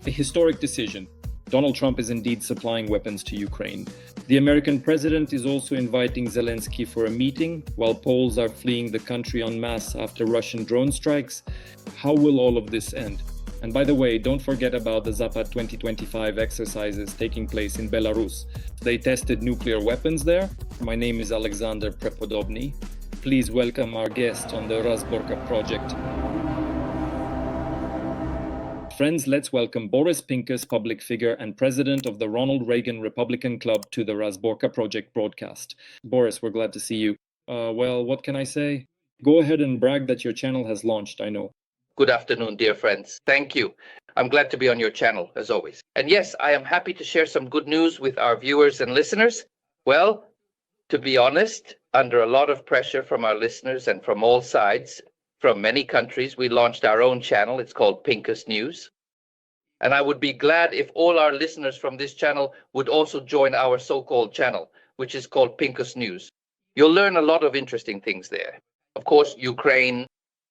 A historic decision. Donald Trump is indeed supplying weapons to Ukraine. The American president is also inviting Zelensky for a meeting, while Poles are fleeing the country en masse after Russian drone strikes. How will all of this end? And by the way, don't forget about the Zapad 2025 exercises taking place in Belarus. They tested nuclear weapons there. My name is Alexander Prepodobny. Please welcome our guest on the Razborka project. Friends, let's welcome Boris Pinkus, public figure and president of the Ronald Reagan Republican Club, to the Razborka project broadcast. Boris, we're glad to see you. Well, what can I say? Go ahead and brag that your channel has launched, I know. Good afternoon, dear friends. Thank you. I'm glad to be on your channel, as always. And yes, I am happy to share some good news with our viewers and listeners. Well, to be honest, under a lot of pressure from our listeners and from all sides, from many countries, we launched our own channel. It's called Pinkus News. And I would be glad if all our listeners from this channel would also join our so-called channel, which is called Pinkus News. You'll learn a lot of interesting things there. Of course, Ukraine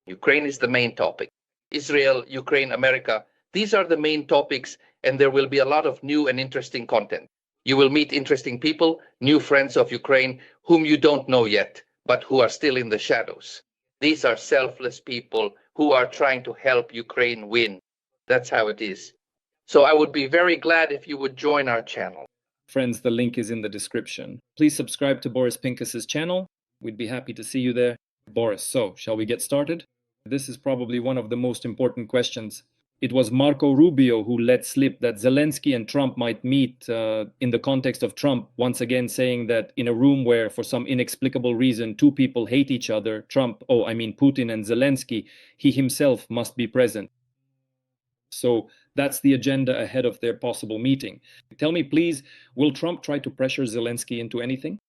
is the main topic. Israel, Ukraine, America, these are the main topics, and there will be a lot of new and interesting content. You will meet interesting people, new friends of Ukraine, whom you don't know yet, but who are still in the shadows. These are selfless people who are trying to help Ukraine win. That's how it is. So I would be very glad if you would join our channel. Friends, the link is in the description. Please subscribe to Boris Pinkus's channel. We'd be happy to see you there. Boris, so shall we get started? This is probably one of the most important questions. It was Marco Rubio who let slip that Zelensky and Trump might meet in the context of Trump once again saying that in a room where for some inexplicable reason two people hate each other, Putin and Zelensky, he himself must be present. So that's the agenda ahead of their possible meeting. Tell me, please, will Trump try to pressure Zelensky into anything?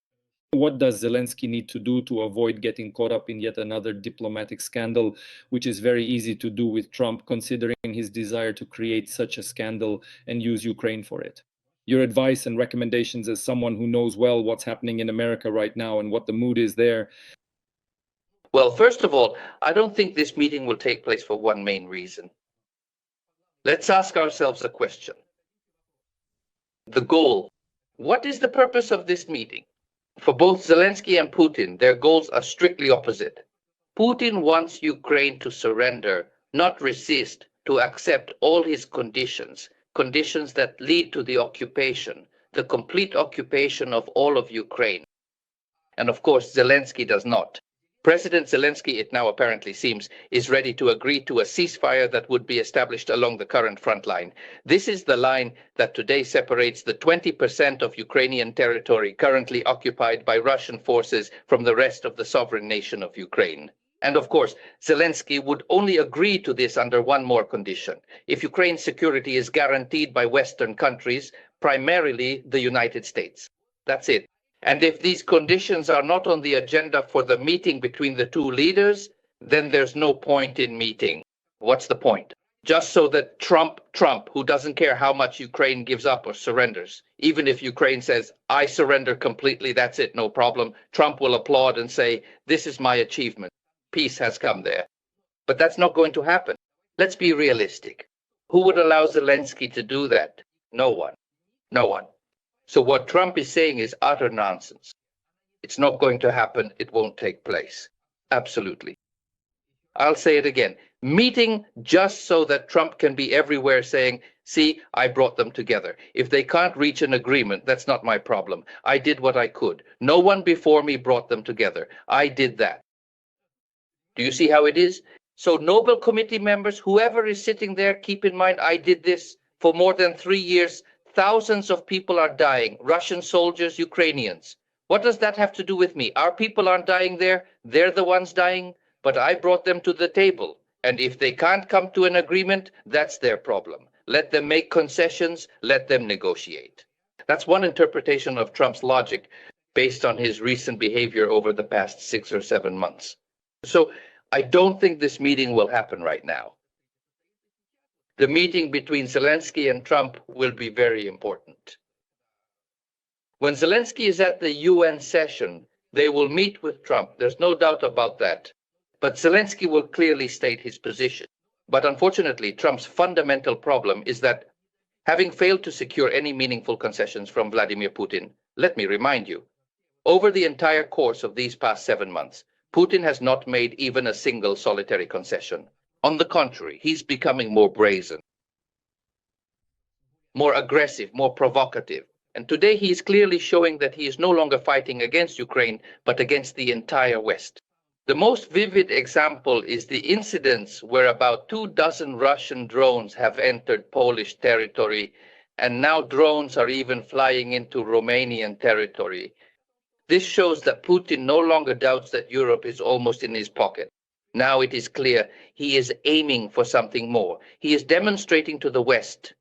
What does Zelensky need to do to avoid getting caught up in yet another diplomatic scandal, which is very easy to do with Trump, considering his desire to create such a scandal and use Ukraine for it? Your advice and recommendations as someone who knows well what's happening in America right now and what the mood is there. Well, first of all, I don't think this meeting will take place for one main reason. Let's ask ourselves a question. The goal. What is the purpose of this meeting? For both Zelensky and Putin, their goals are strictly opposite. Putin wants Ukraine to surrender, not resist, to accept all his conditions that lead to the occupation, the complete occupation of all of Ukraine. And of course, Zelensky does not. President Zelensky, it now apparently seems, is ready to agree to a ceasefire that would be established along the current front line. This is the line that today separates the 20% of Ukrainian territory currently occupied by Russian forces from the rest of the sovereign nation of Ukraine. And of course, Zelensky would only agree to this under one more condition: if Ukraine's security is guaranteed by Western countries, primarily the United States. That's it. And if these conditions are not on the agenda for the meeting between the two leaders, then there's no point in meeting. What's the point? Just so that Trump, who doesn't care how much Ukraine gives up or surrenders, even if Ukraine says, I surrender completely, that's it, no problem, Trump will applaud and say, this is my achievement. Peace has come there. But that's not going to happen. Let's be realistic. Who would allow Zelensky to do that? No one. No one. So what Trump is saying is utter nonsense. It's not going to happen. It won't take place. Absolutely. I'll say it again. Meeting just so that Trump can be everywhere saying, see, I brought them together. If they can't reach an agreement, that's not my problem. I did what I could. No one before me brought them together. I did that. Do you see how it is? So Nobel Committee members, whoever is sitting there, keep in mind, I did this for more than 3 years. Thousands of people are dying, Russian soldiers, Ukrainians. What does that have to do with me? Our people aren't dying there. They're the ones dying, but I brought them to the table. And if they can't come to an agreement, that's their problem. Let them make concessions, let them negotiate. That's one interpretation of Trump's logic based on his recent behavior over the past 6 or 7 months. So I don't think this meeting will happen right now. The meeting between Zelensky and Trump will be very important. When Zelensky is at the UN session, they will meet with Trump. There's no doubt about that. But Zelensky will clearly state his position. But unfortunately, Trump's fundamental problem is that Having failed to secure any meaningful concessions from Vladimir Putin, let me remind you, over the entire course of these past 7 months, Putin has not made even a single solitary concession. On the contrary, he's becoming more brazen, more aggressive, more provocative. And today he is clearly showing that he is no longer fighting against Ukraine, but against the entire West. The most vivid example is the incidents where about 24 Russian drones have entered Polish territory, and now drones are even flying into Romanian territory. This shows that Putin no longer doubts that Europe is almost in his pocket. Now it is clear he is aiming for something more. He is demonstrating to the West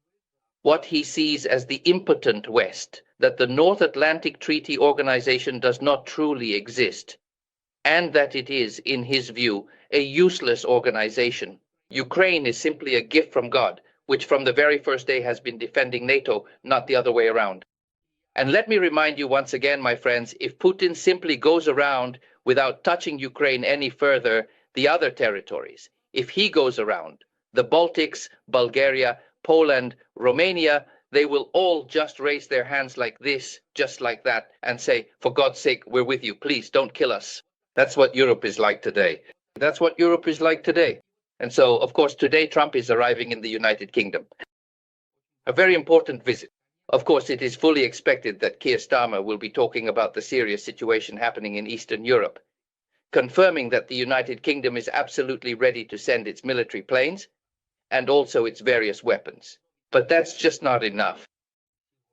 what he sees as the impotent West, that the North Atlantic Treaty Organization does not truly exist, and that it is, in his view, a useless organization. Ukraine is simply a gift from God, which from the very first day has been defending NATO, not the other way around. And let me remind you once again, my friends, if Putin simply goes around without touching Ukraine any further, the other territories, if he goes around, the Baltics, Bulgaria, Poland, Romania, they will all just raise their hands like this, just like that, and say, for God's sake, we're with you. Please don't kill us. That's what Europe is like today. That's what Europe is like today. And so, of course, today Trump is arriving in the United Kingdom. A very important visit. Of course, it is fully expected that Keir Starmer will be talking about the serious situation happening in Eastern Europe, confirming that the United Kingdom is absolutely ready to send its military planes and also its various weapons. But that's just not enough.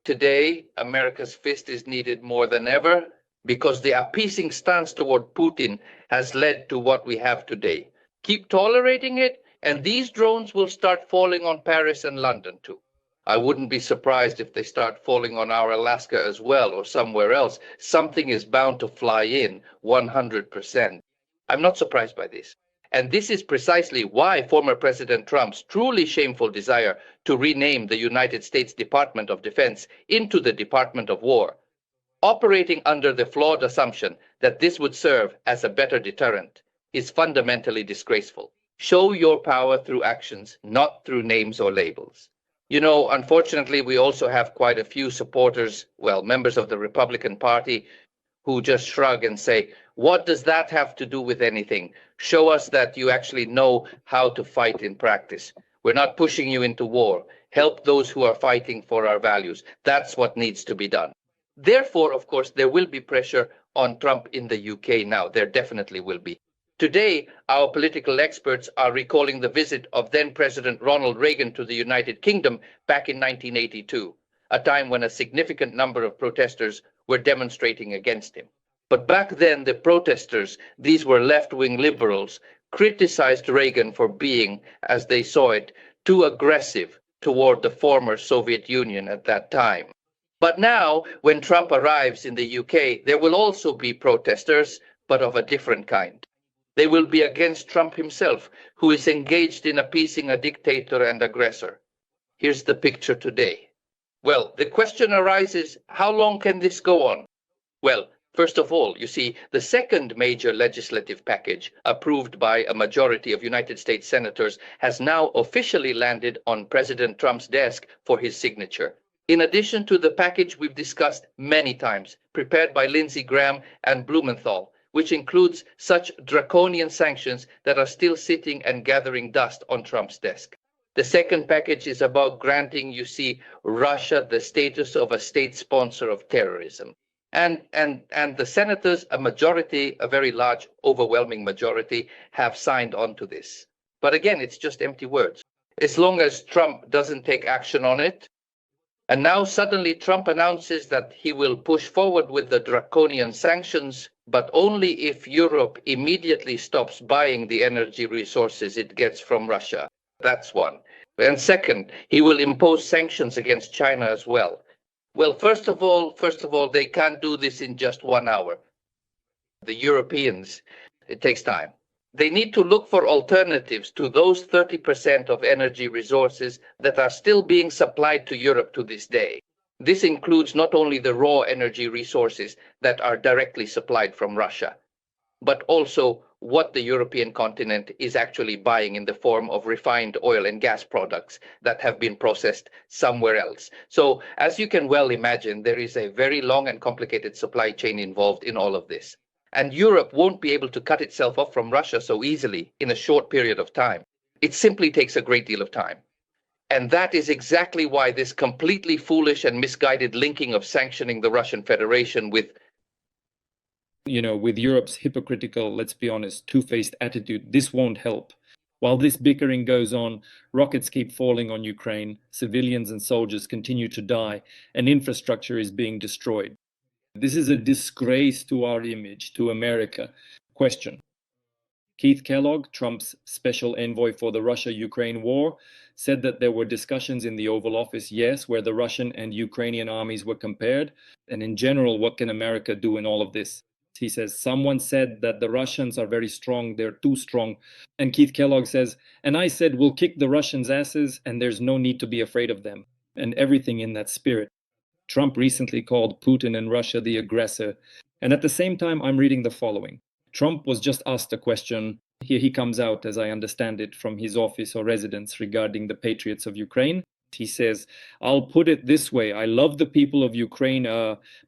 Today, America's fist is needed more than ever because the appeasing stance toward Putin has led to what we have today. Keep tolerating it, and these drones will start falling on Paris and London too. I wouldn't be surprised if they start falling on our Alaska as well or somewhere else. Something is bound to fly in 100%. I'm not surprised by this. And this is precisely why former President Trump's truly shameful desire to rename the United States Department of Defense into the Department of War, operating under the flawed assumption that this would serve as a better deterrent, is fundamentally disgraceful. Show your power through actions, not through names or labels. You know, unfortunately, we also have quite a few supporters, well, members of the Republican Party, who just shrug and say, what does that have to do with anything? Show us that you actually know how to fight in practice. We're not pushing you into war. Help those who are fighting for our values. That's what needs to be done. Therefore, of course, there will be pressure on Trump in the UK now. There definitely will be. Today, our political experts are recalling the visit of then President Ronald Reagan to the United Kingdom back in 1982, a time when a significant number of protesters were demonstrating against him. But back then, the protesters, these were left-wing liberals, criticized Reagan for being, as they saw it, too aggressive toward the former Soviet Union at that time. But now, when Trump arrives in the UK, there will also be protesters, but of a different kind. They will be against Trump himself, who is engaged in appeasing a dictator and aggressor. Here's the picture today. Well, the question arises, how long can this go on? Well, first of all, you see, the second major legislative package approved by a majority of United States senators has now officially landed on President Trump's desk for his signature. In addition to the package we've discussed many times, prepared by Lindsey Graham and Blumenthal, which includes such draconian sanctions that are still sitting and gathering dust on Trump's desk. The second package is about granting, you see, Russia the status of a state sponsor of terrorism. And the senators, a majority, a very large, overwhelming majority, have signed on to this. But again, it's just empty words. As long as Trump doesn't take action on it, and now suddenly Trump announces that he will push forward with the draconian sanctions, but only if Europe immediately stops buying the energy resources it gets from Russia. That's one. And second, he will impose sanctions against China as well. Well, first of all, they can't do this in just 1 hour. The Europeans, it takes time. They need to look for alternatives to those 30% of energy resources that are still being supplied to Europe to this day. This includes not only the raw energy resources that are directly supplied from Russia, but also what the European continent is actually buying in the form of refined oil and gas products that have been processed somewhere else. So as you can well imagine, there is a very long and complicated supply chain involved in all of this. And Europe won't be able to cut itself off from Russia so easily in a short period of time. It simply takes a great deal of time. And that is exactly why this completely foolish and misguided linking of sanctioning the Russian Federation with Europe's hypocritical, let's be honest, two-faced attitude, this won't help. While this bickering goes on, rockets keep falling on Ukraine, civilians and soldiers continue to die, and infrastructure is being destroyed. This is a disgrace to our image, to America. Question. Keith Kellogg, Trump's special envoy for the Russia-Ukraine war, said that there were discussions in the Oval Office, yes, where the Russian and Ukrainian armies were compared. And in general, what can America do in all of this? He says, someone said that the Russians are very strong, they're too strong. And Keith Kellogg says, and I said, we'll kick the Russians' asses and there's no need to be afraid of them. And everything in that spirit. Trump recently called Putin and Russia the aggressor. And at the same time, I'm reading the following. Trump was just asked a question. Here he comes out, as I understand it, from his office or residence regarding the patriots of Ukraine. He says, I'll put it this way. I love the people of Ukraine,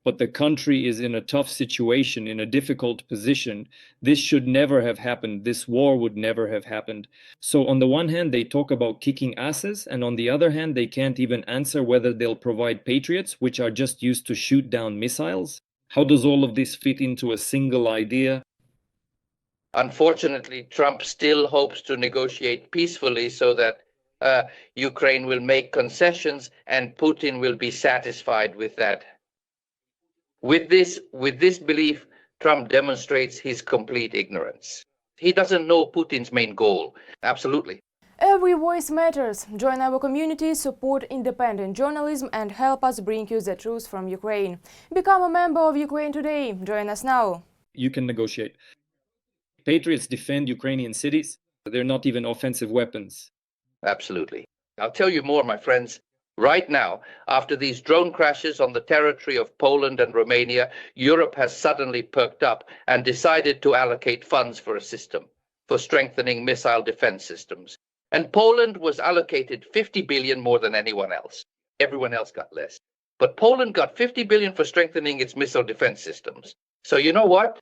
but the country is in a tough situation, in a difficult position. This should never have happened. This war would never have happened. So on the one hand, they talk about kicking asses, and on the other hand, they can't even answer whether they'll provide patriots, which are just used to shoot down missiles. How does all of this fit into a single idea? Unfortunately, Trump still hopes to negotiate peacefully so that Ukraine will make concessions and Putin will be satisfied with that. With this belief, Trump demonstrates his complete ignorance. He doesn't know Putin's main goal. Absolutely. Every voice matters. Join our community, support independent journalism and help us bring you the truth from Ukraine. Become a member of Ukraine Today. Join us now. You can negotiate. Patriots defend Ukrainian cities. They're not even offensive weapons. Absolutely. I'll tell you more, my friends. Right now, after these drone crashes on the territory of Poland and Romania, Europe has suddenly perked up and decided to allocate funds for a system, for strengthening missile defense systems. And Poland was allocated 50 billion more than anyone else. Everyone else got less. But Poland got 50 billion for strengthening its missile defense systems. So you know what?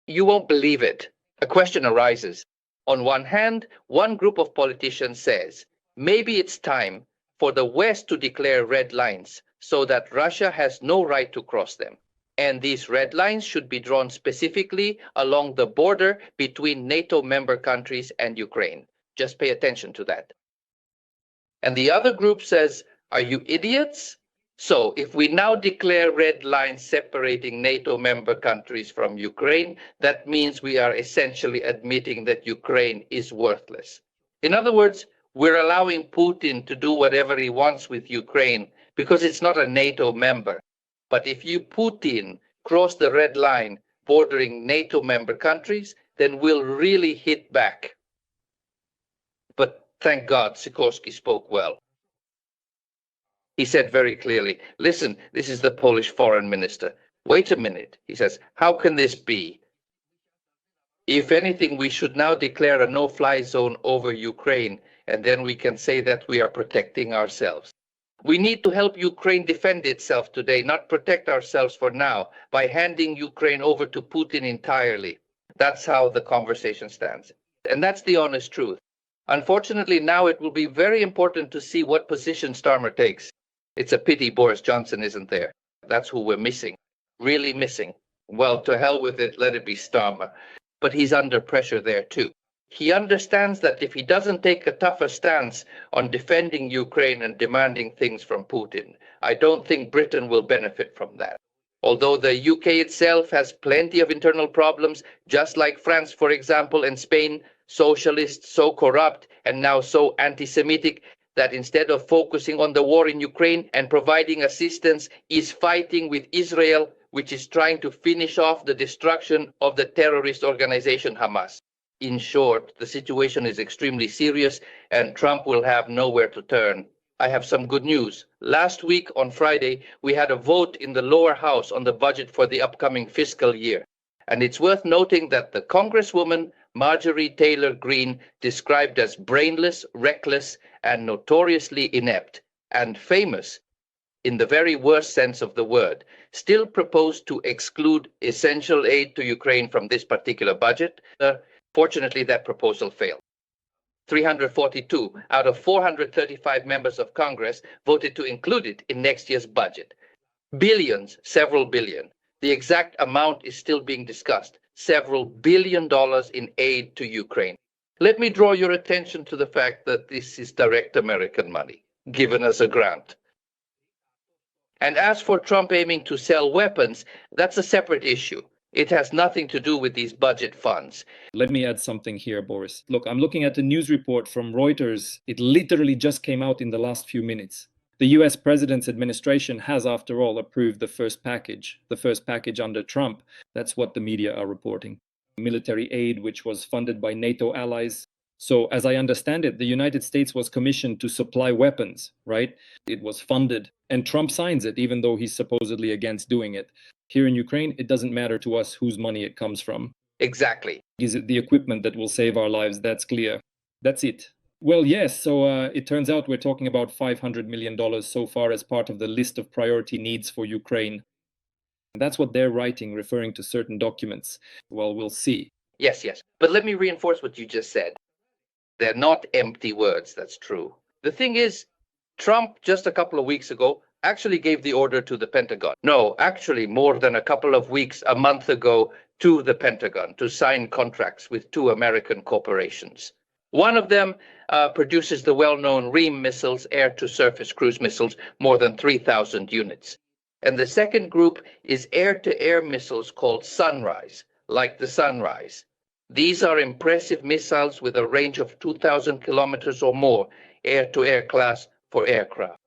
You won't believe it. A question arises. On one hand, one group of politicians says, maybe it's time for the West to declare red lines so that Russia has no right to cross them. And these red lines should be drawn specifically along the border between NATO member countries and Ukraine. Just pay attention to that. And the other group says, are you idiots? So if we now declare red lines separating NATO member countries from Ukraine, that means we are essentially admitting that Ukraine is worthless. In other words, we're allowing Putin to do whatever he wants with Ukraine because it's not a NATO member. But if you, Putin, cross the red line bordering NATO member countries, then we'll really hit back. But thank God Sikorski spoke well. He said very clearly, listen, this is the Polish foreign minister. Wait a minute, he says, how can this be? If anything, we should now declare a no-fly zone over Ukraine, and then we can say that we are protecting ourselves. We need to help Ukraine defend itself today, not protect ourselves for now, by handing Ukraine over to Putin entirely. That's how the conversation stands. And that's the honest truth. Unfortunately, now it will be very important to see what position Starmer takes. It's a pity Boris Johnson isn't there. That's who we're missing, really missing. Well, to hell with it, let it be Starmer. But he's under pressure there too. He understands that if he doesn't take a tougher stance on defending Ukraine and demanding things from Putin, I don't think Britain will benefit from that. Although the UK itself has plenty of internal problems, just like France, for example, and Spain, socialist, so corrupt, and now so anti-Semitic, that instead of focusing on the war in Ukraine and providing assistance, is fighting with Israel, which is trying to finish off the destruction of the terrorist organization Hamas. In short, the situation is extremely serious and Trump will have nowhere to turn. I have some good news. Last week on Friday, we had a vote in the lower house on the budget for the upcoming fiscal year. And it's worth noting that the Congresswoman Marjorie Taylor Greene, described as brainless, reckless, and notoriously inept, and famous in the very worst sense of the word, still proposed to exclude essential aid to Ukraine from this particular budget. Fortunately, that proposal failed. 342 out of 435 members of Congress voted to include it in next year's budget. Billions, several billion. The exact amount is still being discussed. Several $billion in aid to Ukraine. Let me draw your attention to the fact that this is direct American money, given as a grant. And as for Trump aiming to sell weapons, that's a separate issue. It has nothing to do with these budget funds. Let me add something here, Boris. Look, I'm looking at a news report from Reuters. It literally just came out in the last few minutes. The US president's administration has, after all, approved the first package under Trump. That's what the media are reporting. Military aid, which was funded by NATO allies. So, as I understand it, the United States was commissioned to supply weapons, right? It was funded, and Trump signs it, even though he's supposedly against doing it. Here in Ukraine, it doesn't matter to us whose money it comes from. Exactly. Is it the equipment that will save our lives? That's clear. That's it. Well, yes, so it turns out we're talking about $500 million so far as part of the list of priority needs for Ukraine. That's what they're writing, referring to certain documents. Well, we'll see. Yes. But let me reinforce what you just said. They're not empty words, that's true. The thing is, Trump, just a couple of weeks ago, actually gave the order to the Pentagon. No, actually more than a couple of weeks, a month ago, to the Pentagon to sign contracts with 2 American corporations. One of them produces the well-known Ream missiles, air-to-surface cruise missiles, more than 3,000 units. And the second group is air-to-air missiles called Sunrise, like the Sunrise. These are impressive missiles with a range of 2,000 kilometers or more, air-to-air class for aircraft.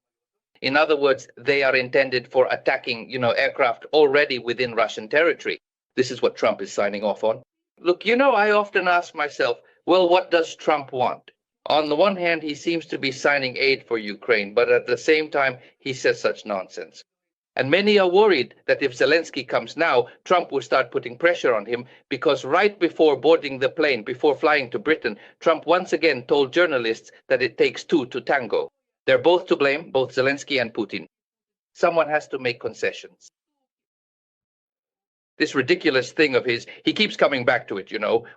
In other words, they are intended for attacking, aircraft already within Russian territory. This is what Trump is signing off on. Look, I often ask myself, well, what does Trump want? On the one hand, he seems to be signing aid for Ukraine, but at the same time, he says such nonsense. And many are worried that if Zelensky comes now, Trump will start putting pressure on him, because right before boarding the plane, before flying to Britain, Trump once again told journalists that it takes 2 to tango. They're both to blame, both Zelensky and Putin. Someone has to make concessions. This ridiculous thing of his, he keeps coming back to it,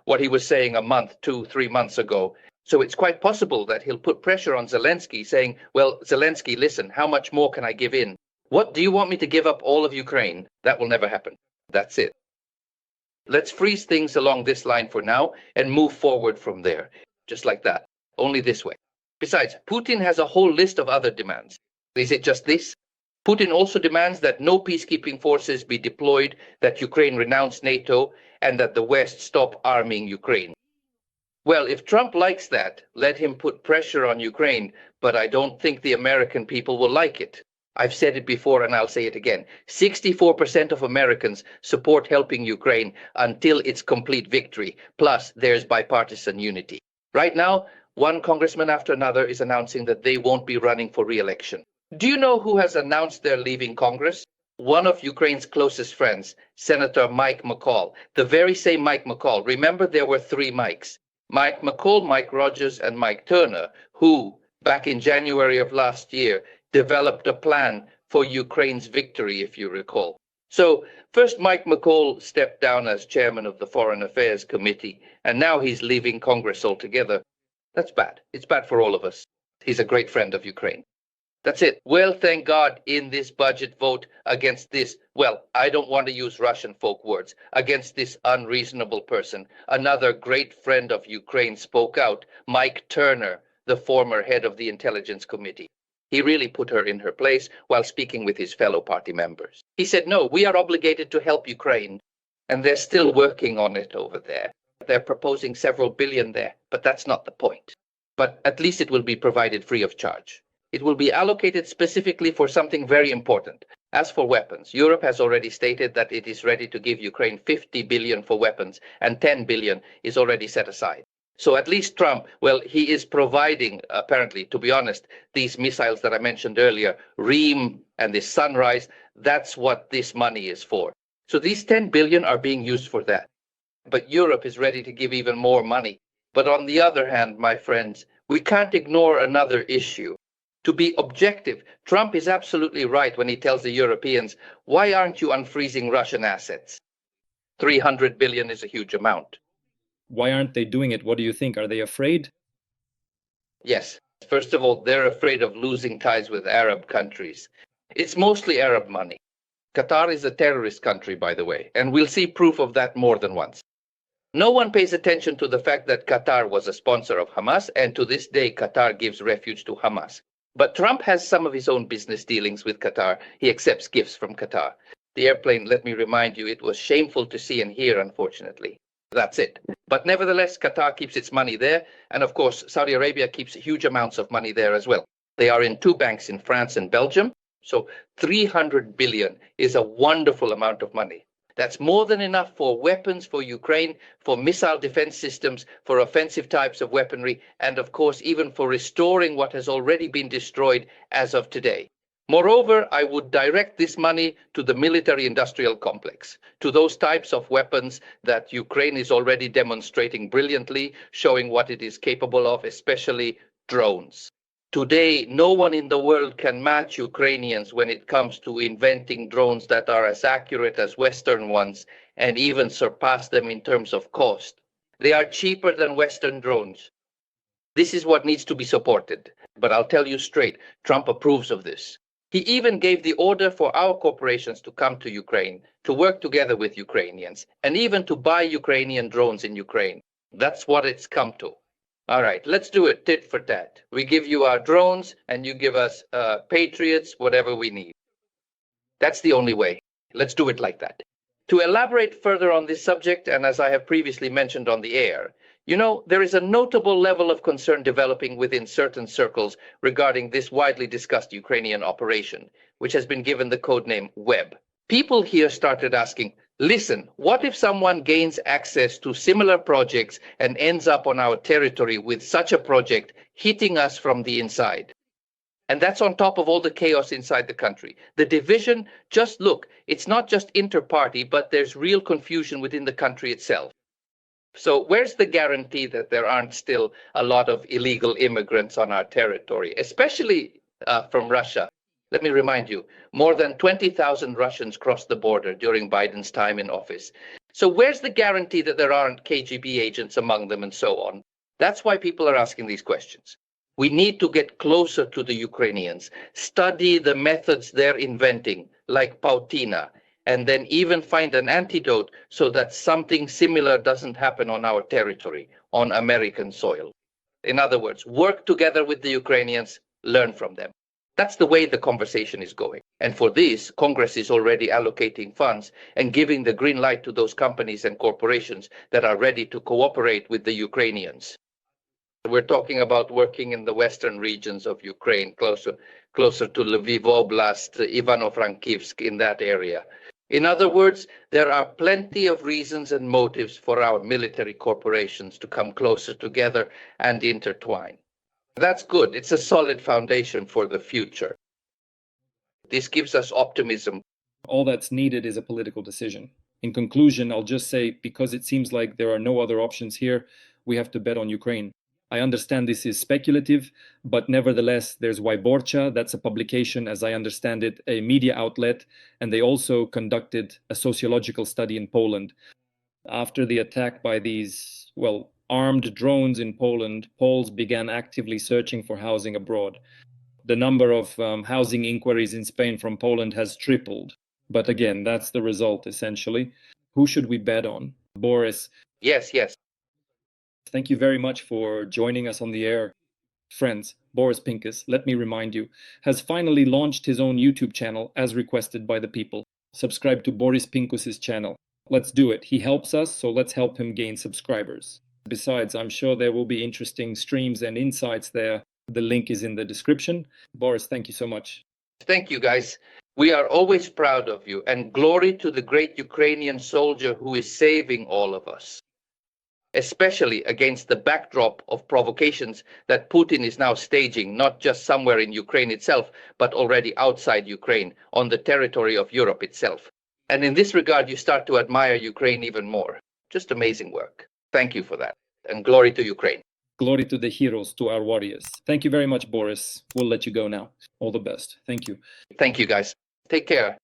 what he was saying a month, 2, 3 months ago. So it's quite possible that he'll put pressure on Zelensky, saying, well, Zelensky, listen, how much more can I give in? What, do you want me to give up all of Ukraine? That will never happen. That's it. Let's freeze things along this line for now and move forward from there. Just like that. Only this way. Besides, Putin has a whole list of other demands. Is it just this? Putin also demands that no peacekeeping forces be deployed, that Ukraine renounce NATO, and that the West stop arming Ukraine. Well, if Trump likes that, let him put pressure on Ukraine, but I don't think the American people will like it. I've said it before and I'll say it again. 64% of Americans support helping Ukraine until its complete victory, plus there's bipartisan unity. Right now, one congressman after another is announcing that they won't be running for re-election. Do you know who has announced they're leaving Congress? One of Ukraine's closest friends, Senator Mike McCall. The very same Mike McCall. Remember, there were 3 Mikes. Mike McCall, Mike Rogers, and Mike Turner, who, back in January of last year, developed a plan for Ukraine's victory, if you recall. So, first Mike McCall stepped down as chairman of the Foreign Affairs Committee, and now he's leaving Congress altogether. That's bad. It's bad for all of us. He's a great friend of Ukraine. That's it. Well, thank God, in this budget vote against this, well, I don't want to use Russian folk words, against this unreasonable person, another great friend of Ukraine spoke out, Mike Turner, the former head of the Intelligence Committee. He really put her in her place while speaking with his fellow party members. He said, no, we are obligated to help Ukraine, and they're still working on it over there. They're proposing several billion there, but that's not the point. But at least it will be provided free of charge. It will be allocated specifically for something very important. As for weapons, Europe has already stated that it is ready to give Ukraine 50 billion for weapons, and 10 billion is already set aside. So at least Trump, well, he is providing, apparently, to be honest, these missiles that I mentioned earlier, Ream and the Sunrise, that's what this money is for. So these 10 billion are being used for that. But Europe is ready to give even more money. But on the other hand, my friends, we can't ignore another issue. To be objective, Trump is absolutely right when he tells the Europeans, why aren't you unfreezing Russian assets? 300 billion is a huge amount. Why aren't they doing it? What do you think? Are they afraid? Yes. First of all, they're afraid of losing ties with Arab countries. It's mostly Arab money. Qatar is a terrorist country, by the way, and we'll see proof of that more than once. No one pays attention to the fact that Qatar was a sponsor of Hamas, and to this day, Qatar gives refuge to Hamas. But Trump has some of his own business dealings with Qatar. He accepts gifts from Qatar. The airplane, let me remind you, it was shameful to see and hear, unfortunately. That's it. But nevertheless, Qatar keeps its money there. And of course, Saudi Arabia keeps huge amounts of money there as well. They are in 2 banks in France and Belgium. So 300 billion is a wonderful amount of money. That's more than enough for weapons for Ukraine, for missile defense systems, for offensive types of weaponry, and of course, even for restoring what has already been destroyed as of today. Moreover, I would direct this money to the military-industrial complex, to those types of weapons that Ukraine is already demonstrating brilliantly, showing what it is capable of, especially drones. Today, no one in the world can match Ukrainians when it comes to inventing drones that are as accurate as Western ones and even surpass them in terms of cost. They are cheaper than Western drones. This is what needs to be supported. But I'll tell you straight, Trump approves of this. He even gave the order for our corporations to come to Ukraine, to work together with Ukrainians, and even to buy Ukrainian drones in Ukraine. That's what it's come to. All right, let's do it tit for tat. We give you our drones and you give us Patriots, whatever we need. That's the only way. Let's do it like that. To elaborate further on this subject, and as I have previously mentioned on the air, you know, there is a notable level of concern developing within certain circles regarding this widely discussed Ukrainian operation, which has been given the codename Web. People here started asking, listen, what if someone gains access to similar projects and ends up on our territory with such a project hitting us from the inside? And that's on top of all the chaos inside the country. The division, just look, it's not just inter-party, but there's real confusion within the country itself. So where's the guarantee that there aren't still a lot of illegal immigrants on our territory, especially from Russia? Let me remind you, more than 20,000 Russians crossed the border during Biden's time in office. So where's the guarantee that there aren't KGB agents among them and so on? That's why people are asking these questions. We need to get closer to the Ukrainians, study the methods they're inventing, like Pautina, and then even find an antidote so that something similar doesn't happen on our territory, on American soil. In other words, work together with the Ukrainians, learn from them. That's the way the conversation is going. And for this, Congress is already allocating funds and giving the green light to those companies and corporations that are ready to cooperate with the Ukrainians. We're talking about working in the western regions of Ukraine, closer to Lviv Oblast, Ivano-Frankivsk, in that area. In other words, there are plenty of reasons and motives for our military corporations to come closer together and intertwine. That's good. It's a solid foundation for the future. This gives us optimism. All that's needed is a political decision. In conclusion, I'll just say, because it seems like there are no other options here, we have to bet on Ukraine. I understand this is speculative, but nevertheless, there's Wyborcza, that's a publication, as I understand it, a media outlet, and they also conducted a sociological study in Poland. After the attack by these, armed drones in Poland, Poles began actively searching for housing abroad. The number of housing inquiries in Spain from Poland has tripled. But again, that's the result, essentially. Who should we bet on? Boris. Yes. Thank you very much for joining us on the air. Friends, Boris Pinkus, let me remind you, has finally launched his own YouTube channel as requested by the people. Subscribe to Boris Pinkus's channel. Let's do it. He helps us, so let's help him gain subscribers. Besides, I'm sure there will be interesting streams and insights there. The link is in the description. Boris, thank you so much. Thank you, guys. We are always proud of you, and glory to the great Ukrainian soldier who is saving all of us, especially against the backdrop of provocations that Putin is now staging, not just somewhere in Ukraine itself, but already outside Ukraine, on the territory of Europe itself. And in this regard, you start to admire Ukraine even more. Just amazing work. Thank you for that. And glory to Ukraine. Glory to the heroes, to our warriors. Thank you very much, Boris. We'll let you go now. All the best. Thank you. Thank you, guys. Take care.